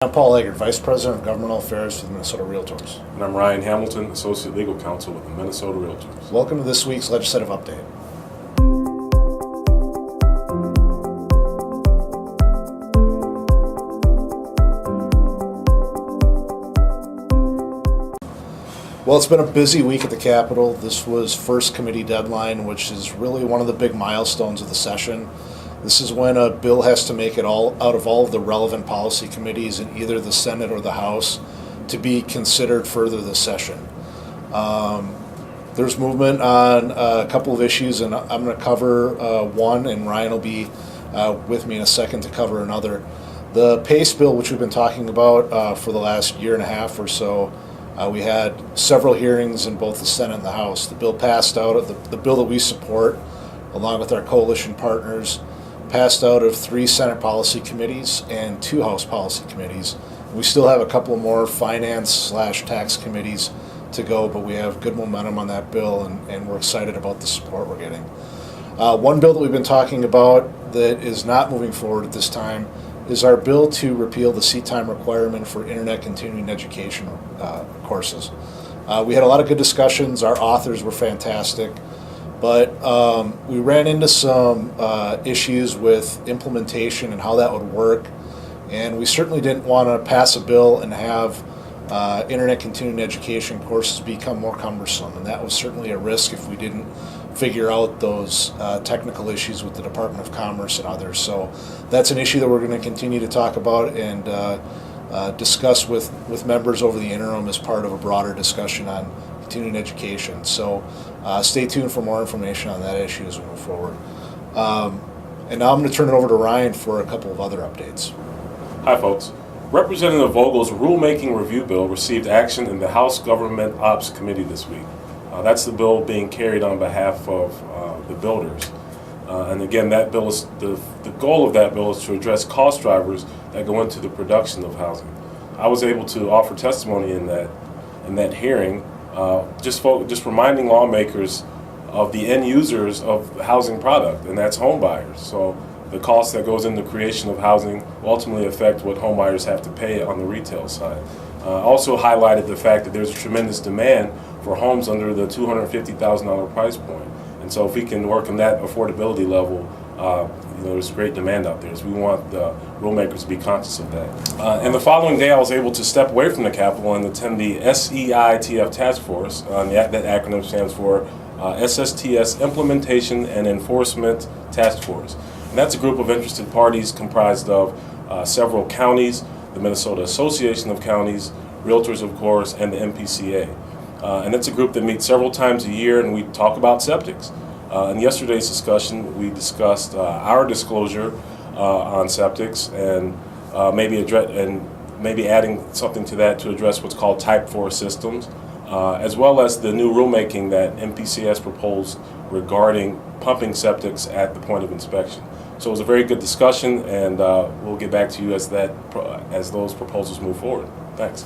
I'm Paul Eggert, Vice President of Governmental Affairs for the Minnesota Realtors. And I'm Ryan Hamilton, Associate Legal Counsel with the Minnesota Realtors. Welcome to this week's legislative update. Well, it's been a busy week at the Capitol. This was first committee deadline, which is really one of the big milestones of the session. This is when a bill has to make it all out of all of the relevant policy committees in either the Senate or the House to be considered further this session. There's movement on a couple of issues, and I'm going to cover one, and Ryan will be with me in a second to cover another. The PACE bill, which we've been talking about for the last year and a half or so, we had several hearings in both the Senate and the House. The bill passed out of the bill that we support, along with our coalition partners, passed out of 3 Senate policy committees and 2 House policy committees. We still have a couple more finance/tax committees to go, but we have good momentum on that bill, and we're excited about the support we're getting. One bill that we've been talking about that is not moving forward at this time is our bill to repeal the seat time requirement for internet continuing education courses. We had a lot of good discussions. Our authors were fantastic, but we ran into some issues with implementation and how that would work, and we certainly didn't want to pass a bill and have internet continuing education courses become more cumbersome, and that was certainly a risk if we didn't figure out those technical issues with the Department of Commerce and others. So that's an issue that we're going to continue to talk about and discuss with members over the interim as part of a broader discussion on continuing education. So stay tuned for more information on that issue as we move forward. And now I'm going to turn it over to Ryan for a couple of other updates. Hi, folks. Representative Vogel's rulemaking review bill received action in the House Government Ops Committee this week. That's the bill being carried on behalf of the builders. And again, that bill is the goal of that bill is to address cost drivers that go into the production of housing. I was able to offer testimony in that hearing, just reminding lawmakers of the end users of the housing product, and that's home buyers. So the cost that goes into the creation of housing ultimately affect what home buyers have to pay on the retail side. Also highlighted the fact that there's a tremendous demand for homes under the $250,000 price point. And so if we can work on that affordability level, there's great demand out there. So we want the rulemakers to be conscious of that. And the following day, I was able to step away from the Capitol and attend the SEITF Task Force. That acronym stands for SSTS Implementation and Enforcement Task Force. And that's a group of interested parties comprised of several counties, the Minnesota Association of Counties, Realtors, of course, and the MPCA. And it's a group that meets several times a year, and we talk about septics. In yesterday's discussion, we discussed our disclosure on septics and maybe adding something to that to address what's called Type 4 systems, as well as the new rulemaking that MPCA has proposed regarding pumping septics at the point of inspection. So it was a very good discussion, and we'll get back to you as those proposals move forward. Thanks.